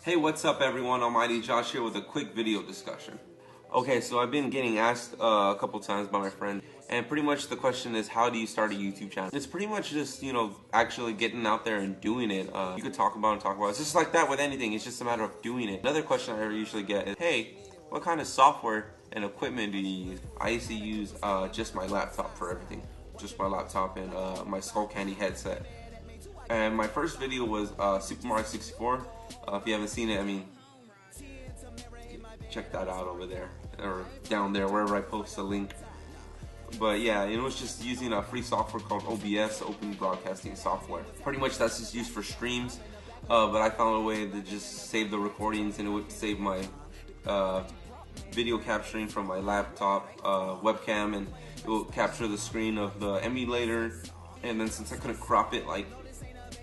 Hey, what's up everyone? Almighty Josh here with a quick video discussion. Okay, so I've been getting asked a couple times by my friend, and pretty much the question is, how do you start a YouTube channel? It's pretty much just, actually getting out there and doing it. You could talk about it. It's just like that with anything. It's just a matter of doing it. Another question I usually get is, hey, what kind of software and equipment do you use? I used to use just my laptop for everything. Just my laptop and my Skullcandy headset. And my first video was Super Mario 64. If you haven't seen it, I mean, check that out over there or down there, wherever I post the link. But yeah, it was just using a free software called OBS, Open Broadcasting Software. Pretty much that's just used for streams. But I found a way to just save the recordings, and it would save my video capturing from my laptop webcam, and it will capture the screen of the emulator. And then since I couldn't crop it like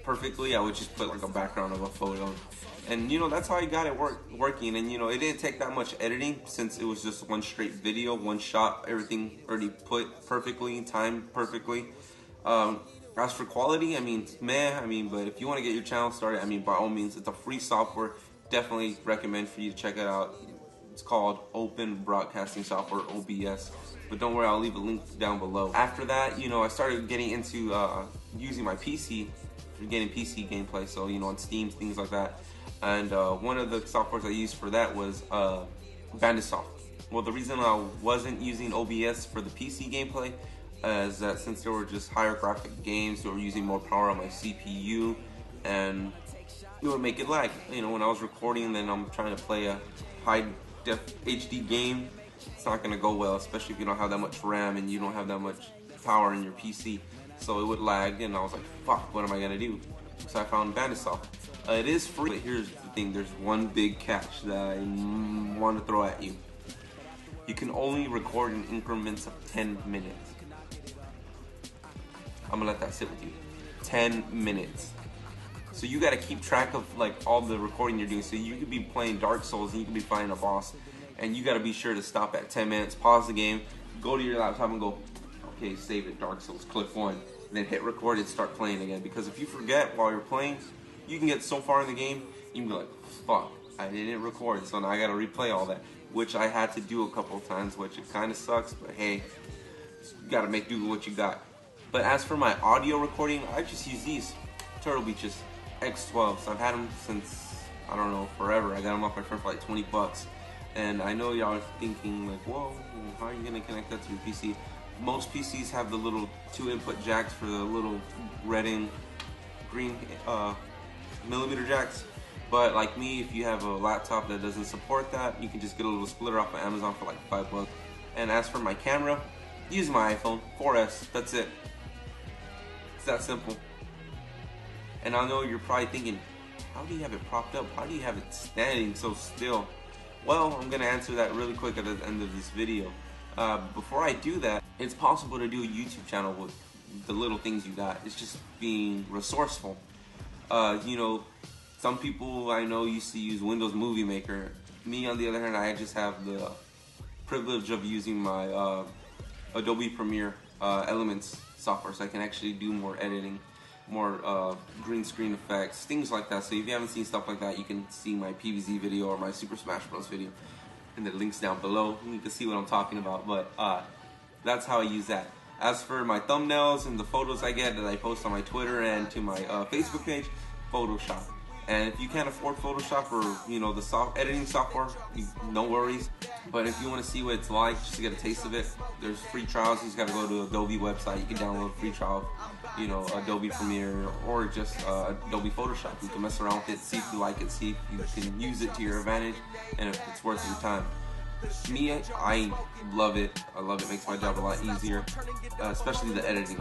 perfectly, I would just put like a background of a photo, and that's how I got it working. And it didn't take that much editing, since it was just one straight video, one shot, everything already put perfectly, timed perfectly. As for quality, but if you want to get your channel started, by all means, it's a free software. Definitely recommend for you to check it out. It's called Open Broadcasting Software, OBS. But don't worry, I'll leave a link down below. After that, I started getting into using my PC, getting PC gameplay, so on Steam, things like that. And one of the softwares I used for that was Bandasoft. Well, the reason I wasn't using OBS for the PC gameplay is that since there were just higher graphic games, they were using more power on my CPU, and it would make it lag. When I was recording, then I'm trying to play a high def HD game, it's not gonna go well, especially if you don't have that much RAM and you don't have that much power in your PC. So it would lag, and I was like, fuck, what am I gonna do? So I found Bandasoft. It is free, but here's the thing, there's one big catch that I want to throw at you. You can only record in increments of 10 minutes. I'm gonna let that sit with you. 10 minutes. So you gotta keep track of like all the recording you're doing. So you could be playing Dark Souls and you could be fighting a boss, and you gotta be sure to stop at 10 minutes, pause the game, go to your laptop and go, okay, save it, Dark Souls, click 1, and then hit record and start playing again. Because if you forget while you're playing, you can get so far in the game, you can be like, fuck, I didn't record, so now I gotta replay all that, which I had to do a couple of times, which it kind of sucks, but hey, you gotta make do with what you got. But as for my audio recording, I just use these Turtle Beaches X12s. I've had them since, I don't know, forever. I got them off my friend for like 20 bucks. And I know y'all are thinking like, whoa, how are you gonna connect that to your PC? Most PCs have the little 2 input jacks for the little red and green millimeter jacks. But like me, if you have a laptop that doesn't support that, you can just get a little splitter off of Amazon for like 5 bucks. And as for my camera, use my iPhone 4S, that's it. It's that simple. And I know you're probably thinking, how do you have it propped up? How do you have it standing so still? Well, I'm gonna answer that really quick at the end of this video. Before I do that, it's possible to do a YouTube channel with the little things you got. It's just being resourceful. Some people I know used to use Windows Movie Maker. Me, on the other hand, I just have the privilege of using my Adobe Premiere Elements software, so I can actually do more editing, more green screen effects, things like that. So if you haven't seen stuff like that, you can see my PVZ video or my Super Smash Bros video, and the links down below. You can see what I'm talking about. But that's how I use that. As for my thumbnails and the photos I get that I post on my Twitter and to my Facebook page, Photoshop. And if you can't afford Photoshop or the editing software, no worries. But if you want to see what it's like, just to get a taste of it, there's free trials. You just got to go to Adobe website. You can download a free trial, Adobe Premiere or just Adobe Photoshop. You can mess around with it, see if you like it, see if you can use it to your advantage, and if it's worth your time. Me, I love it. I love it. Makes my job a lot easier, especially the editing.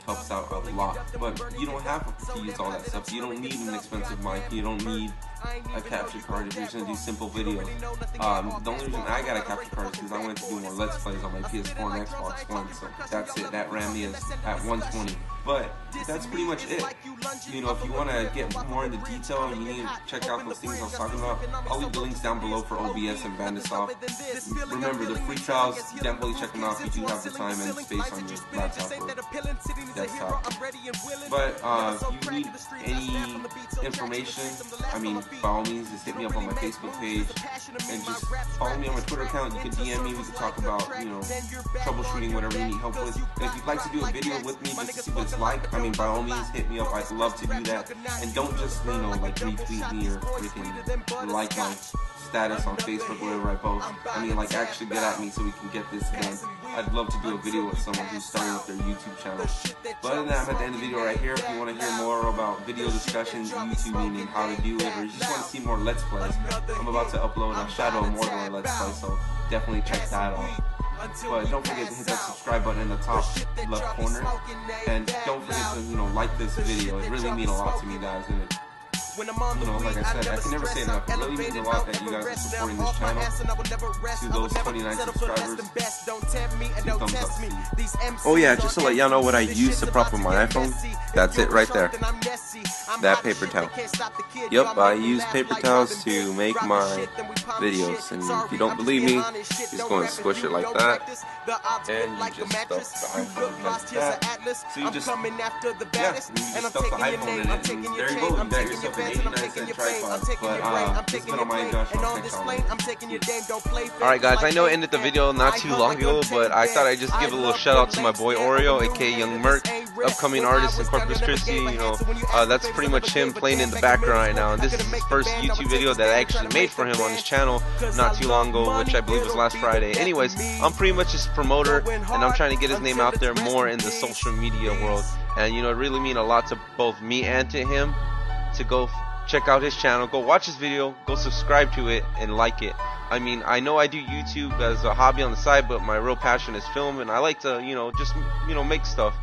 Helps out a lot. But you don't have to use all that stuff. You don't need an expensive mic. You don't need a capture card if you're just gonna do simple videos. The only reason I got a capture card is because I wanted to do more Let's Plays on my PS4 and Xbox One. So that's it. That RAM is at 120. But that's pretty much it. If you want to get more into detail and you need to check out those things I was talking about, I'll leave the links down below for OBS and Bandasoft. Remember, the free trials, definitely check them out if you do have the time and space on your laptop or desktop. But if you need any information, by all means, just hit me up on my Facebook page and just follow me on my Twitter account. You can DM me. We can talk about, troubleshooting, whatever you need help with. And if you'd like to do a video with me just to see what it's like, I mean, by all means, hit me up. I'd love to do that. And don't just, like retweet me or freaking like my status on Facebook, whatever I post. I mean, like, actually get at me so we can get this done. I'd love to do a video with someone who's starting up their YouTube channel. But other than that, I'm at the end of the video right here. If you want to hear more about video discussions, YouTubing, and how to do it, or you just want to see more Let's Plays, I'm about to upload a Shadow of Mordor Let's Play, so definitely check that out. But don't forget to hit that subscribe button in the top left corner, and don't forget to like this video. It really means a lot to me, guys. And like I said, I can never say enough. It really means a lot that you guys are supporting this channel. To those 29 subscribers, 2 thumbs up, please. Oh yeah, just to let y'all know what I use to prop up my iPhone. That's it right there. That paper towel. Yep, I use paper towels to make my videos. And if you don't believe me, just go and squish it like that. And you just stuff the iPhone like that. So you just, you just stuff the iPhone in it. And there you go, you got yourself an 89-cent tripod. But this has been on my Josh. Alright guys, I know I ended the video not too long ago, but I thought I'd just give a little shout out to my boy Oreo, aka Young Merc, upcoming artist in Corpus Christi. That's pretty much him playing in the background right now. And this is his first YouTube video that I actually made for him on his channel not too long ago, which I believe was last Friday. Anyways, I'm pretty much his promoter, and I'm trying to get his name out there more in the social media world. And it really means a lot to both me and to him to go check out his channel, go watch his video, go subscribe to it, and like it. I mean, I know I do YouTube as a hobby on the side, but my real passion is film, and I like to, just, make stuff.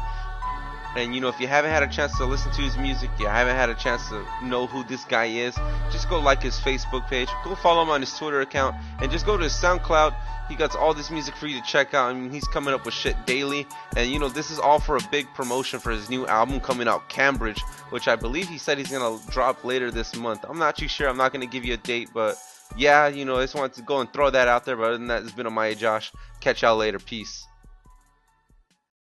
And if you haven't had a chance to listen to his music, you haven't had a chance to know who this guy is, just go like his Facebook page, go follow him on his Twitter account, and just go to his SoundCloud. He got all this music for you to check out. I mean, he's coming up with shit daily, and this is all for a big promotion for his new album coming out, Cambridge, which I believe he said he's gonna drop later this month. I'm not too sure. I'm not gonna give you a date, but yeah, I just wanted to go and throw that out there. But other than that, it's been on my Josh. Catch y'all later. Peace.